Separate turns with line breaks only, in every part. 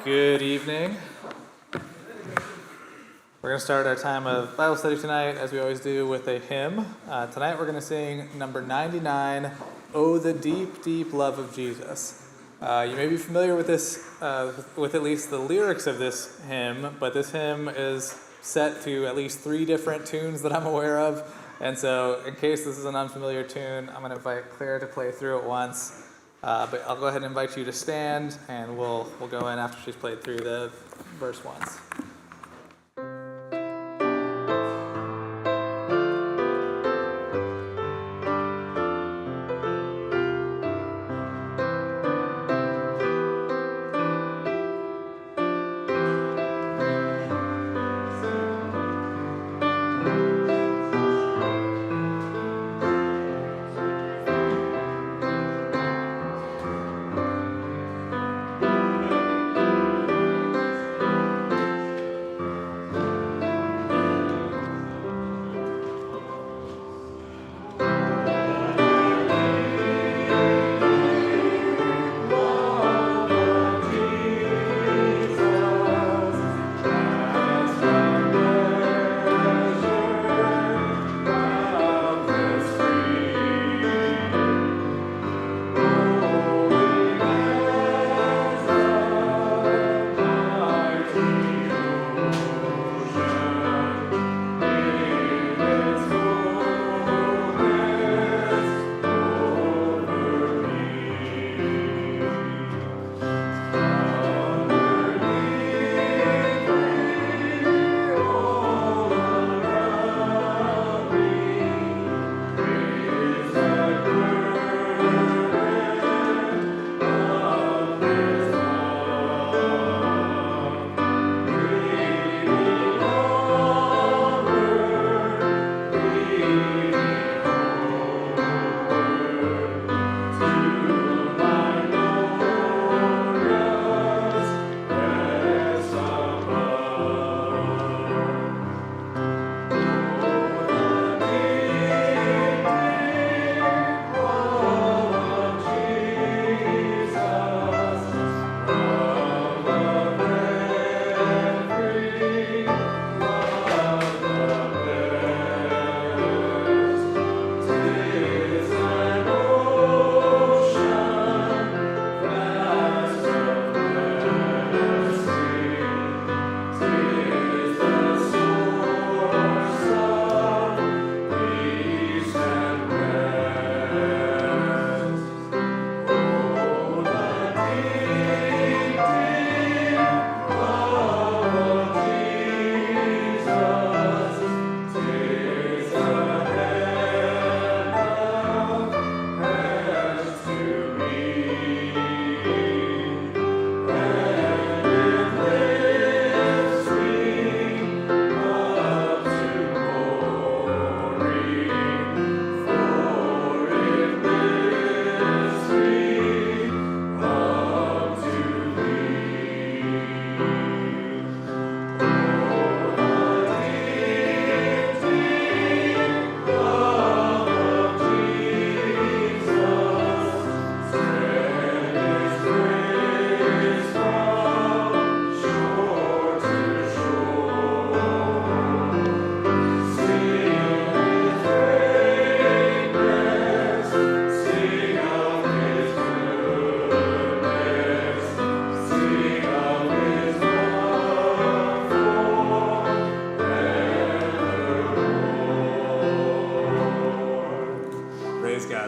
Good evening. We're going to start our time of Bible study tonight, as we always do, with a hymn. Tonight we're going to sing number 99, "Oh, the Deep, Deep Love of Jesus." You may be familiar with this, with at least the lyrics of this hymn, but this hymn is set to at least 3 different tunes that I'm aware of. And so in case this is an unfamiliar tune, I'm going to invite Claire to play through it once. But I'll go ahead and invite you to stand, and we'll go in after she's played through the verse once.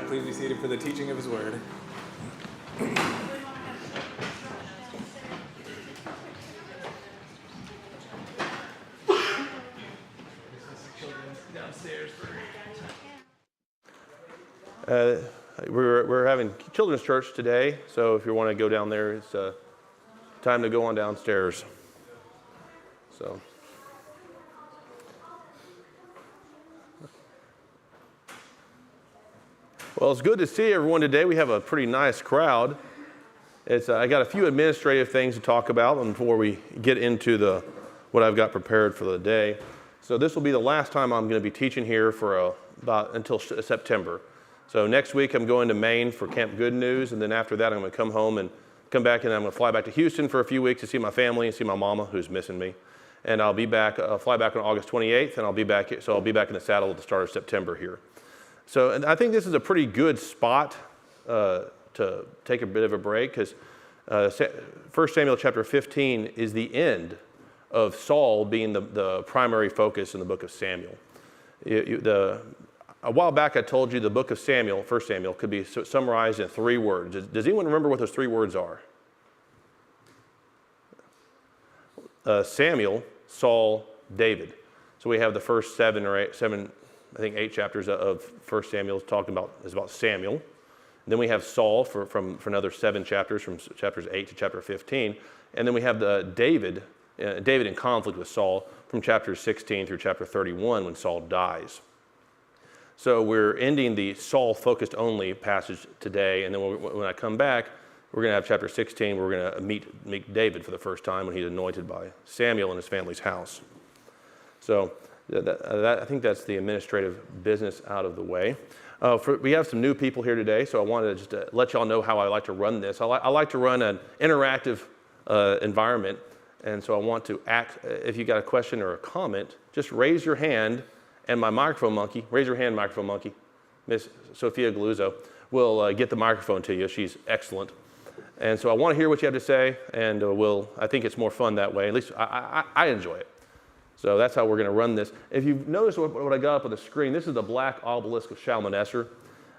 Please be seated for the teaching of His Word.
We're having children's church today, so if you want to go down there, it's time to go on downstairs. So. Well, it's good to see everyone today. We have a pretty nice crowd. I got a few administrative things to talk about before we get into what I've got prepared for the day. So this will be the last time I'm going to be teaching here for until September. So next week I'm going to Maine for Camp Good News, and then after that I'm going to come home and come back, and I'm going to fly back to Houston for a few weeks to see my family and see my mama, who's missing me. And I'll be back, fly back on August 28th, and I'll be back in the saddle at the start of September here. So, and I think this is a pretty good spot to take a bit of a break, because 1 Samuel chapter 15 is the end of Saul being the primary focus in the book of Samuel. A while back I told you the book of Samuel, 1 Samuel, could be summarized in 3 words. Does anyone remember what those 3 words are? Samuel, Saul, David. So we have the first 7, I think 8 chapters of 1 Samuel is about Samuel. Then we have Saul for another 7 chapters, from chapters 8 to chapter 15. And then we have David in conflict with Saul from chapter 16 through chapter 31 when Saul dies. So we're ending the Saul-focused only passage today, and then when I come back, we're going to have chapter 16. We're going to meet David for the first time when he's anointed by Samuel in his family's house. So I think that's the administrative business out of the way. We have some new people here today, so I wanted to just let y'all know how I like to run this. I like to run an interactive environment, and so I want to if you got a question or a comment, just raise your hand, and my microphone monkey, raise your hand, microphone monkey, Miss Sophia Galuzzo, will get the microphone to you. She's excellent. And so I want to hear what you have to say, and I think it's more fun that way. At least I enjoy it. So that's how we're going to run this. If you've noticed what I got up on the screen, this is the black obelisk of Shalmaneser.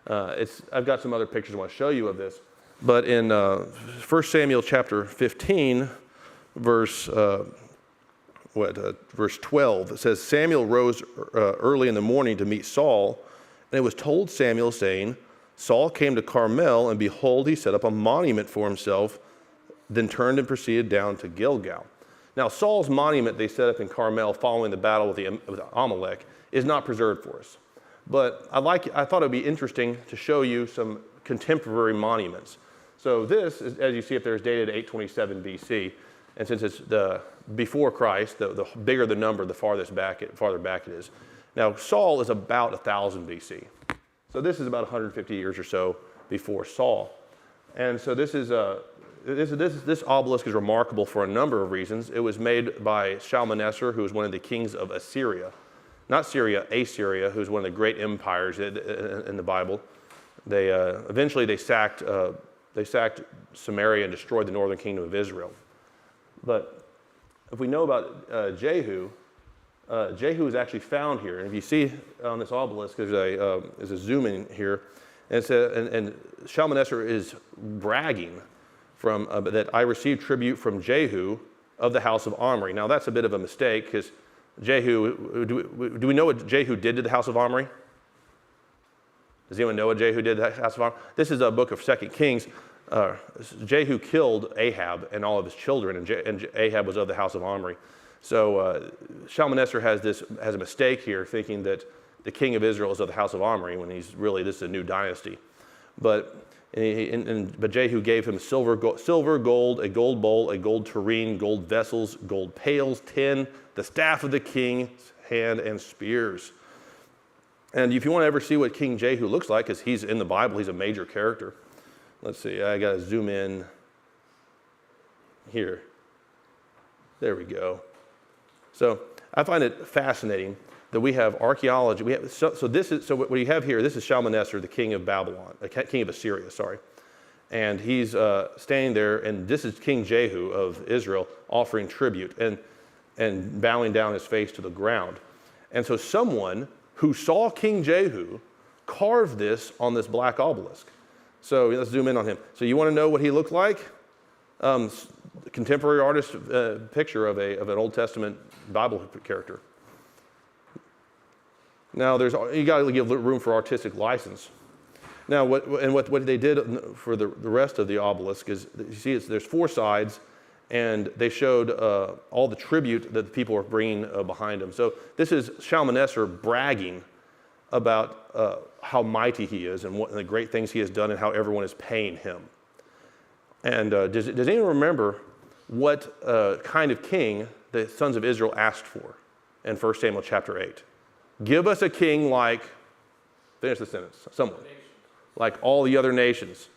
I've got some other pictures I want to show you of this. But in 1 Samuel chapter 15, verse 12, it says, Samuel rose early in the morning to meet Saul, and it was told Samuel, saying, Saul came to Carmel, and behold, he set up a monument for himself, then turned and proceeded down to Gilgal. Now, Saul's monument they set up in Carmel following the battle with Amalek is not preserved for us. But I thought it would be interesting to show you some contemporary monuments. So this, as you see up there, is dated 827 BC. And since it's before Christ, the bigger the number, the farther back it is. Now, Saul is about 1000 BC. So this is about 150 years or so before Saul. And so this obelisk is remarkable for a number of reasons. It was made by Shalmaneser, who was one of the kings of Assyria. Not Syria, Assyria, who's one of the great empires in the Bible. Eventually they sacked Samaria and destroyed the northern kingdom of Israel. But if we know about Jehu, Jehu is actually found here. And if you see on this obelisk, there's a zoom in here, and Shalmaneser is bragging that I received tribute from Jehu of the house of Omri. Now that's a bit of a mistake, because Jehu, do we know what Jehu did to the house of Omri? Does anyone know what Jehu did to the house of Omri? This is a book of 2 Kings. Jehu killed Ahab and all of his children, and Ahab was of the house of Omri. So Shalmaneser has a mistake here, thinking that the king of Israel is of the house of Omri, when this is a new dynasty. But Jehu gave him silver, gold, a gold bowl, a gold tureen, gold vessels, gold pails, tin, the staff of the king's hand, and spears. And if you want to ever see what King Jehu looks like, because he's in the Bible, he's a major character. Let's see, I got to zoom in here. There we go. So I find it fascinating that we have archaeology. So what you have here, this is Shalmaneser, the king of king of Assyria, sorry. And he's standing there, and this is King Jehu of Israel offering tribute and bowing down his face to the ground. And so someone who saw King Jehu carved this on this black obelisk. So let's zoom in on him. So you want to know what he looked like? Contemporary artist picture of an Old Testament Bible character. Now you got to give room for artistic license. Now what they did for the rest of the obelisk is, you see there's 4 sides, and they showed all the tribute that the people are bringing behind him. So this is Shalmaneser bragging about how mighty he is and the great things he has done and how everyone is paying him. And does anyone remember what kind of king the sons of Israel asked for in 1 Samuel chapter 8? Give us a king like, finish the sentence, someone, like all the other nations.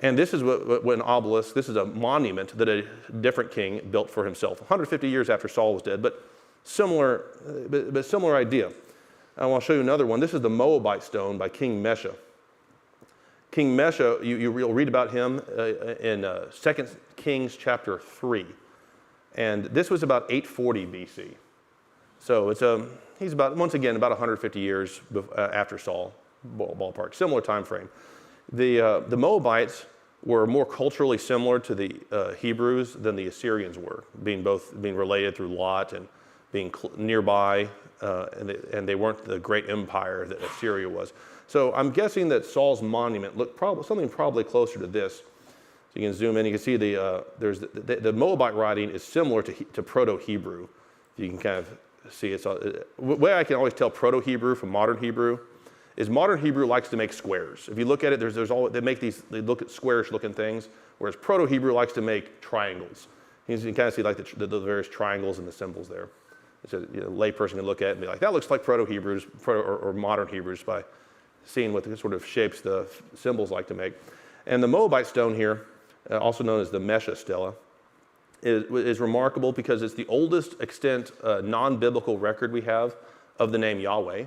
And this is what an obelisk, this is a monument that a different king built for himself, 150 years after Saul was dead, but similar idea. And I'll show you another one. This is the Moabite stone by King Mesha. King Mesha, you'll read about him in 2 Kings chapter 3. And this was about 840 BC. So he's once again, about 150 years after Saul, ballpark, similar time frame. The Moabites were more culturally similar to the Hebrews than the Assyrians were, being related through Lot and being nearby, and they weren't the great empire that Assyria was. So I'm guessing that Saul's monument looked something probably closer to this. So you can zoom in, you can see the Moabite writing is similar to Proto-Hebrew. You can kind of see it. The way I can always tell Proto-Hebrew from modern Hebrew is modern Hebrew likes to make squares. If you look at it, they look at squarish looking things, whereas Proto-Hebrew likes to make triangles. You can kind of see like the various triangles and the symbols there. So a layperson can look at it and be like, that looks like Proto-Hebrews or modern Hebrews by seeing what the sort of shapes the symbols like to make. And the Moabite stone here, also known as the Mesha stela, is remarkable because it's the oldest extant non-biblical record we have of the name Yahweh,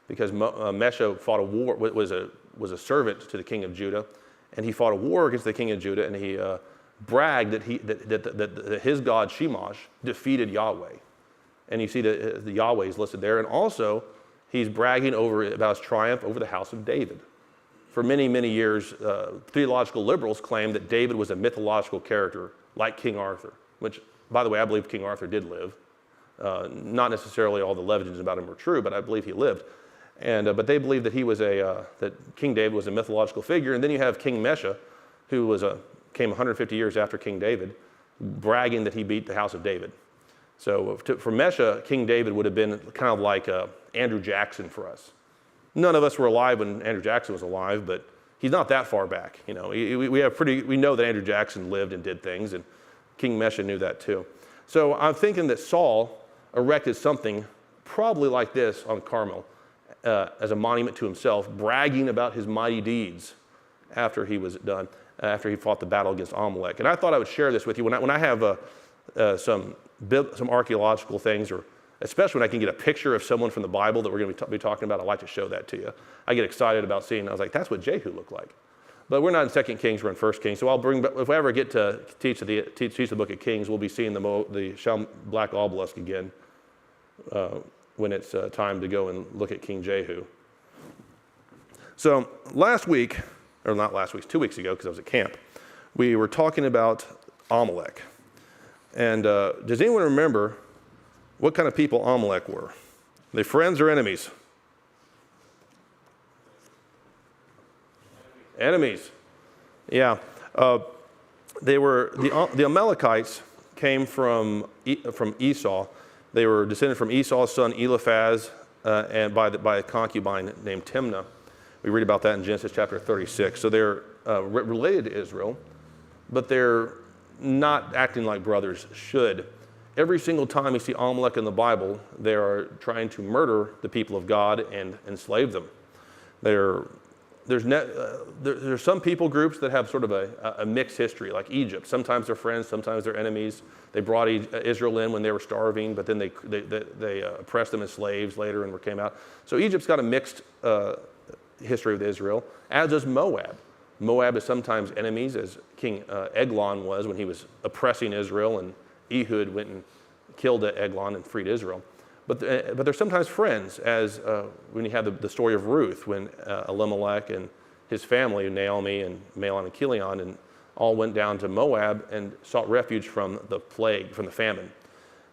because Mesha fought a war, was a servant to the king of Judah, and he fought a war against the king of Judah, and he bragged that his god Shemash defeated Yahweh. And you see the Yahweh is listed there, and also he's bragging about his triumph over the house of David. For many, many years, theological liberals claimed that David was a mythological character like King Arthur, which, by the way, I believe King Arthur did live. Not necessarily all the legends about him were true, but I believe he lived. But they believed that that King David was a mythological figure. And then you have King Mesha, who came 150 years after King David, bragging that he beat the house of David. So for Mesha, King David would have been kind of like Andrew Jackson for us. None of us were alive when Andrew Jackson was alive, but he's not that far back. We know that Andrew Jackson lived and did things, and King Mesha knew that too. So I'm thinking that Saul erected something probably like this on Carmel as a monument to himself, bragging about his mighty deeds after he was done, after he fought the battle against Amalek. And I thought I would share this with you when I have some archaeological things, or especially when I can get a picture of someone from the Bible that we're going to be talking about. I like to show that to you. I get excited about seeing. I was like, that's what Jehu looked like. But we're not in 2 Kings, we're in 1 Kings. So if I ever get to teach the book of Kings, we'll be seeing the black obelisk again when it's time to go and look at King Jehu. So 2 weeks ago, because I was at camp, we were talking about Amalek. And does anyone remember what kind of people Amalek were? Are they friends or enemies? Enemies. Yeah. They were the Amalekites came from Esau. They were descended from Esau's son Eliphaz and by a concubine named Timnah. We read about that in Genesis chapter 36. So they're related to Israel, but they're not acting like brothers should. Every single time we see Amalek in the Bible, they are trying to murder the people of God and enslave them. There's some people groups that have sort of a mixed history, like Egypt. Sometimes they're friends, sometimes they're enemies. They brought Israel in when they were starving, but then they oppressed them as slaves later and came out. So Egypt's got a mixed history with Israel, as does Moab. Moab is sometimes enemies, as King Eglon was when he was oppressing Israel, and Ehud went and killed Eglon and freed Israel. But they're sometimes friends, as when you have the story of Ruth, when Elimelech and his family, Naomi and Mahlon and Chilion, and all went down to Moab and sought refuge from the plague, from the famine.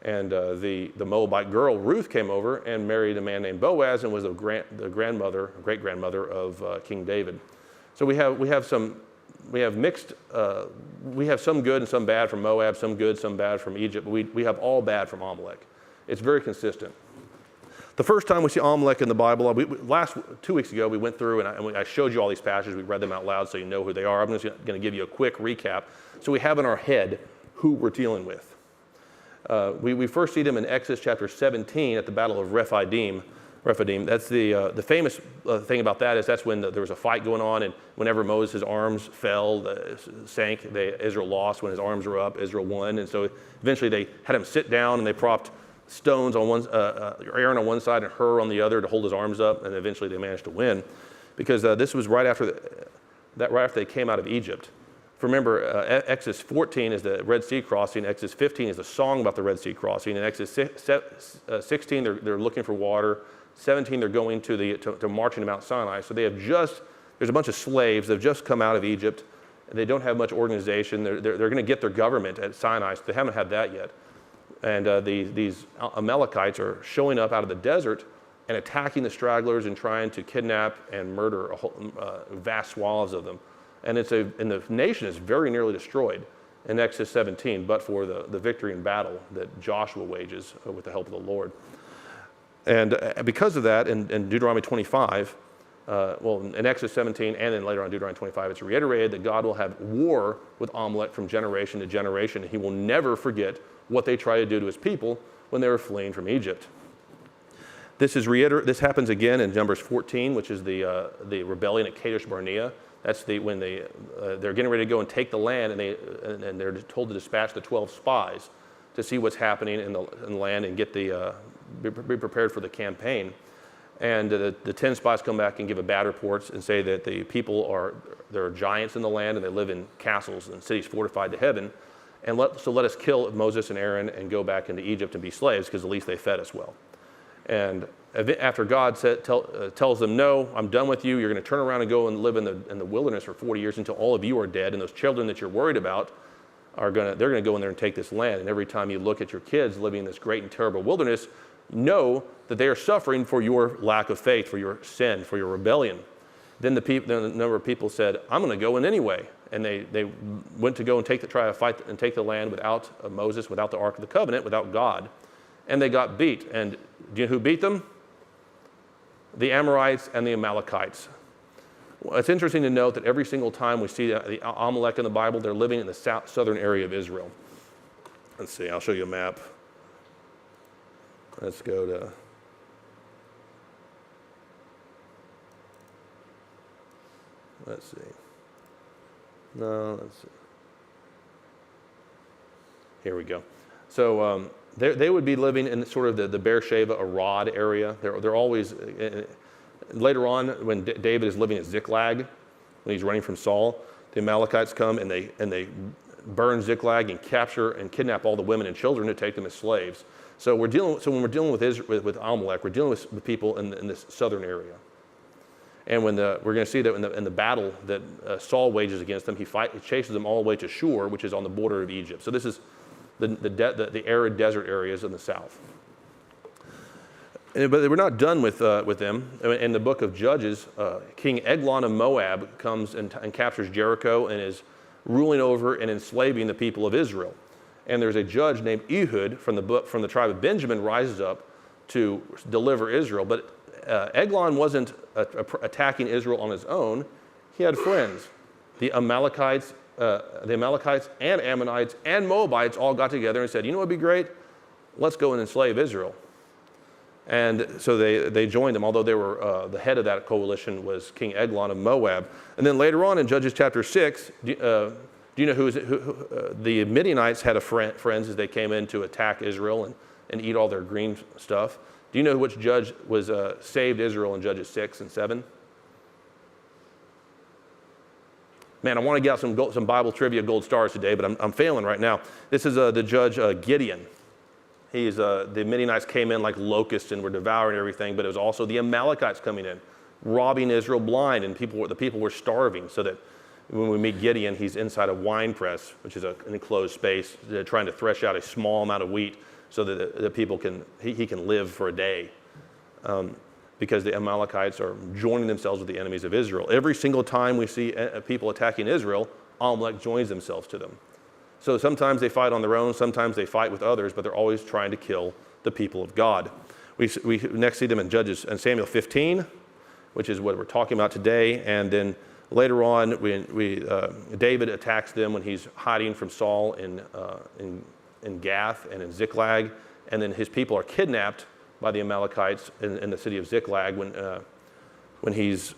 And the Moabite girl, Ruth, came over and married a man named Boaz and was the great-grandmother of King David. So we have some good and some bad from Moab, some good, some bad from Egypt, but we have all bad from Amalek. It's very consistent. The first time we see Amalek in the Bible, 2 weeks ago, we went through and I showed you all these passages. We read them out loud so you know who they are. I'm just going to give you a quick recap so we have in our head who we're dealing with. We first see them in Exodus chapter 17 at the Battle of Rephidim. Rephidim. That's the famous thing about that is that's when there was a fight going on, and whenever Moses' arms fell, sank, Israel lost. When his arms were up, Israel won. And so eventually they had him sit down, and they propped stones on one, Aaron on one side and Hur on the other to hold his arms up, and eventually they managed to win, because this was right after they came out of Egypt. Remember, Exodus 14 is the Red Sea crossing. Exodus 15 is the song about the Red Sea crossing. In Exodus 16, they're looking for water. 17, they're going to marching to Mount Sinai. So there's a bunch of slaves that have just come out of Egypt. And they don't have much organization. They're going to get their government at Sinai, so they haven't had that yet. And these Amalekites are showing up out of the desert and attacking the stragglers and trying to kidnap and murder vast swaths of them. And the nation is very nearly destroyed in Exodus 17, but for the victory in battle that Joshua wages with the help of the Lord. And because of that, in Deuteronomy 25, in Exodus 17 and then later on Deuteronomy 25, it's reiterated that God will have war with Amalek from generation to generation, and he will never forget what they tried to do to his people when they were fleeing from Egypt. This happens again in Numbers 14, which is the rebellion at Kadesh Barnea. That's when they're getting ready to go and take the land, and they're told to dispatch the 12 spies to see what's happening in the land and get be prepared for the campaign. And the 10 spies come back and give a bad report and say that the people there are giants in the land, and they live in castles and cities fortified to heaven. And let us kill Moses and Aaron and go back into Egypt and be slaves, because at least they fed us well. And after God tells them, no, I'm done with you. You're going to turn around and go and live in the wilderness for 40 years until all of you are dead. And those children that you're worried about, they're going to go in there and take this land. And every time you look at your kids living in this great and terrible wilderness, know that they are suffering for your lack of faith, for your sin, for your rebellion. Then the number of people said, I'm going to go in anyway. And they went to go and try to fight and take the land without Moses, without the Ark of the Covenant, without God. And they got beat. And do you know who beat them? The Amorites and the Amalekites. Well, it's interesting to note that every single time we see the Amalek in the Bible, they're living in the southern area of Israel. Let's see, I'll show you a map. Let's go to... Let's see. No, let's see. Here we go. So they would be living in sort of the Beersheba, Arad area. They're always, later on when David is living at Ziklag, when he's running from Saul, the Amalekites come and they burn Ziklag and capture and kidnap all the women and children to take them as slaves. So when we're dealing with Amalek, we're dealing with people in this southern area. And we're going to see that in the battle that Saul wages against them, he chases them all the way to Shur, which is on the border of Egypt. So this is the arid desert areas in the south. But we're not done with them. In the book of Judges, King Eglon of Moab comes and captures Jericho and is ruling over and enslaving the people of Israel. And there's a judge named Ehud from the tribe of Benjamin rises up to deliver Israel. But Eglon wasn't attacking Israel on his own. He had friends. The Amalekites and Ammonites and Moabites all got together and said, you know what would be great? Let's go and enslave Israel. And so they joined them, although they were the head of that coalition was King Eglon of Moab. And then later on in Judges chapter 6, do you know who the Midianites had friends as they came in to attack Israel and eat all their green stuff? Do you know which judge was saved Israel in Judges 6 and 7? Man, I want to get out some Bible trivia gold stars today, but I'm failing right now. This is the judge Gideon. The Midianites came in like locusts and were devouring everything, but it was also the Amalekites coming in, robbing Israel blind, and the people were starving. So that when we meet Gideon, he's inside a wine press, which is an enclosed space, trying to thresh out a small amount of wheat so that the people he can live for a day. Because the Amalekites are joining themselves with the enemies of Israel. Every single time we see people attacking Israel, Amalek joins themselves to them. So sometimes they fight on their own, sometimes they fight with others, but they're always trying to kill the people of God. We next see them in Judges and Samuel 15, which is what we're talking about today, and then later on, David attacks them when he's hiding from Saul in Gath and in Ziklag, and then his people are kidnapped by the Amalekites in the city of Ziklag when he's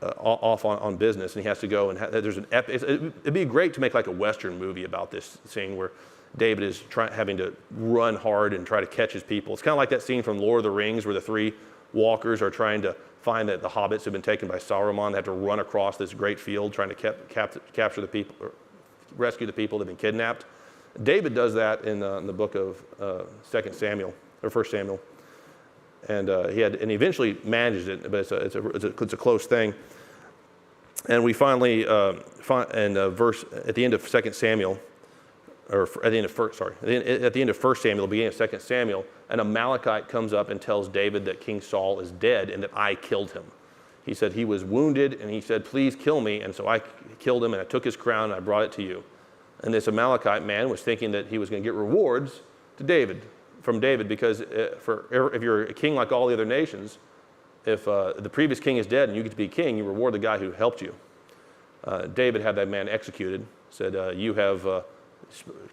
off on business, and he has to go and there's an epic. It'd be great to make like a Western movie about this scene where David is having to run hard and try to catch his people. It's kind of like that scene from Lord of the Rings where the three walkers are trying to find that the hobbits have been taken by Saruman. They have to run across this great field trying to capture the people, or rescue the people that have been kidnapped. David does that in the book of 2 Samuel, or 1 Samuel. And he eventually manages it, but it's a close thing. And we finally find in verse at the end of 2 Samuel, or at the end of 1 Samuel, the beginning of 2 Samuel, an Amalekite comes up and tells David that King Saul is dead and that I killed him. He said he was wounded, and he said, please kill me. And so I killed him, and I took his crown, and I brought it to you. And this Amalekite man was thinking that he was going to get rewards from David, because if you're a king like all the other nations, if the previous king is dead and you get to be king, you reward the guy who helped you. David had that man executed, said, you have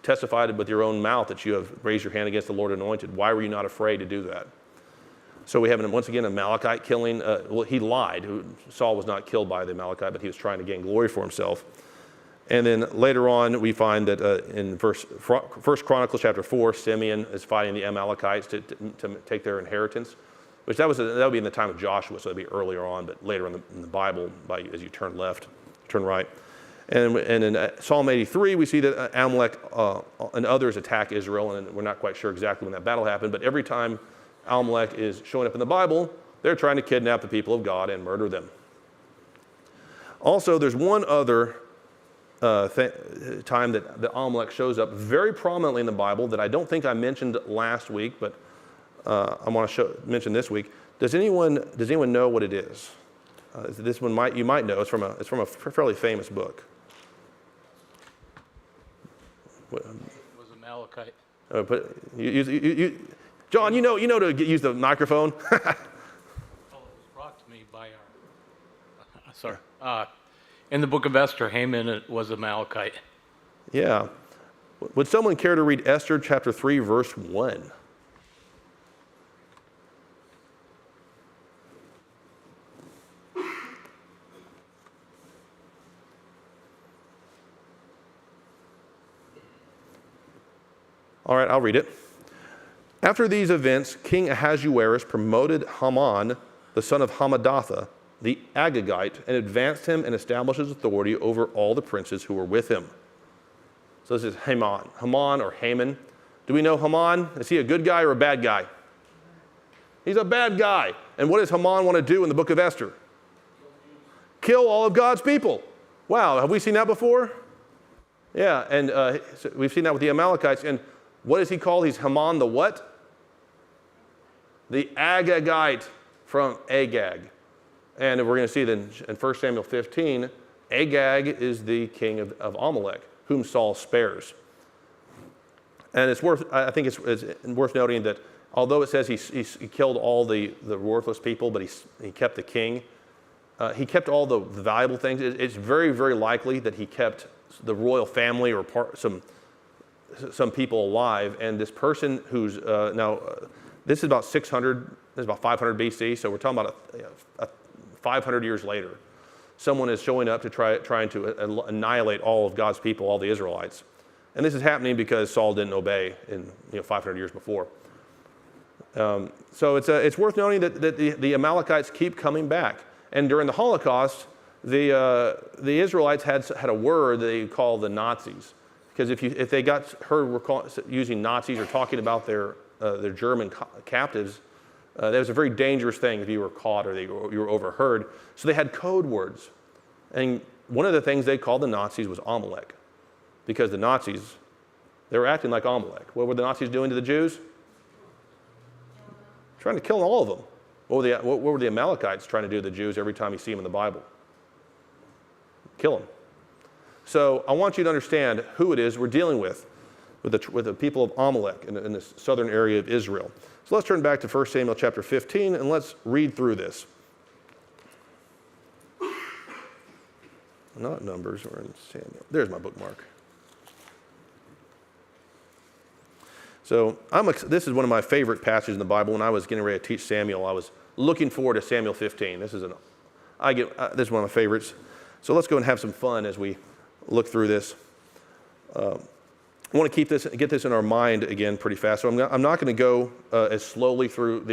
testified with your own mouth that you have raised your hand against the Lord anointed. Why were you not afraid to do that? So we have, once again, Amalekite killing. He lied. Saul was not killed by the Amalekite, but he was trying to gain glory for himself. And then later on, we find that in First Chronicles chapter 4, Simeon is fighting the Amalekites to take their inheritance, which that would be in the time of Joshua, so that'd be earlier on, but later in the Bible, as you turn right. And in Psalm 83, we see that Amalek and others attack Israel, and we're not quite sure exactly when that battle happened, but every time Amalek is showing up in the Bible, they're trying to kidnap the people of God and murder them. Also, there's one other time that the Amalek shows up very prominently in the Bible that I don't think I mentioned last week, but I want to mention this week. Does anyone know what it is? This one you might know. It's from a fairly famous book.
It was Amalekite.
But John, you know to use the microphone.
Well, it was brought to me by in the book of Esther, Haman was Amalekite.
Yeah. Would someone care to read Esther chapter 3, verse 1? All right, I'll read it. After these events, King Ahasuerus promoted Haman, the son of Hammedatha, the Agagite, and advanced him and established his authority over all the princes who were with him. So this is Haman or Haman. Do we know Haman? Is he a good guy or a bad guy? He's a bad guy. And what does Haman want to do in the book of Esther? Kill all of God's people. Wow, have we seen that before? Yeah, and so we've seen that with the Amalekites. And what is he called? He's Haman the what? The Agagite from Agag. And we're going to see then in 1 Samuel 15, Agag is the king of Amalek, whom Saul spares. And I think it's worth noting that although it says he killed all the worthless people, but he kept the king, he kept all the valuable things. It's very, very likely that he kept the royal family or some people alive. And this person who's this is about 600, this is about 500 BC, so we're talking about a 500 years later. Someone is showing up to trying to annihilate all of God's people, all the Israelites. And this is happening because Saul didn't obey in 500 years before. So it's worth noting that the Amalekites keep coming back. And during the Holocaust, the Israelites had a word they call the Nazis. Because if they got heard using Nazis or talking about their German captives, that was a very dangerous thing if you were caught or you were overheard. So they had code words. And one of the things they called the Nazis was Amalek. Because the Nazis, they were acting like Amalek. What were the Nazis doing to the Jews? Trying to kill all of them. What were the Amalekites trying to do to the Jews every time you see them in the Bible? Kill them. So I want you to understand who it is we're dealing with the people of Amalek in this southern area of Israel. So let's turn back to 1 Samuel chapter 15 and let's read through this. Not Numbers, we're in Samuel. There's my bookmark. So this is one of my favorite passages in the Bible. When I was getting ready to teach Samuel, I was looking forward to Samuel 15. This is one of my favorites. So let's go and have some fun as we look through this. I want to get this in our mind again pretty fast. So I'm not going to go as slowly through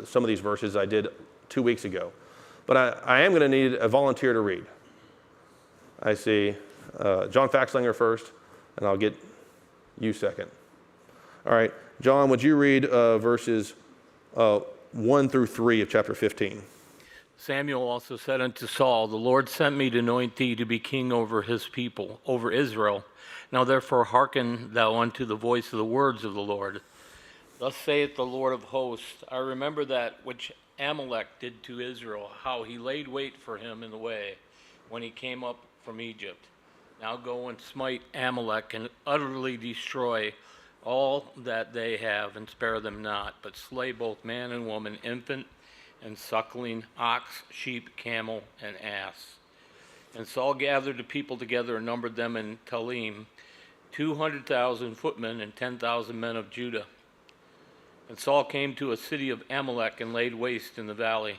some of these verses as I did 2 weeks ago. But I am going to need a volunteer to read. I see John Faxlinger first, and I'll get you second. All right, John, would you read verses 1 through 3 of chapter 15?
Samuel also said unto Saul, The Lord sent me to anoint thee to be king over his people, over Israel. Now therefore hearken thou unto the voice of the words of the Lord. Thus saith the Lord of hosts, I remember that which Amalek did to Israel, how he laid wait for him in the way when he came up from Egypt. Now go and smite Amalek and utterly destroy all that they have, and spare them not, but slay both man and woman, infant and suckling, ox, sheep, camel, and ass. And Saul gathered the people together and numbered them in Telaim, 200,000 footmen and 10,000 men of Judah. And Saul came to a city of Amalek and laid waste in the valley.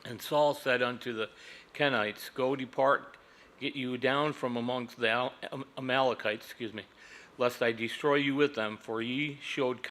And Saul said unto the Kenites, Go depart, get you down from amongst the Amalekites, lest I destroy you with them, for ye showed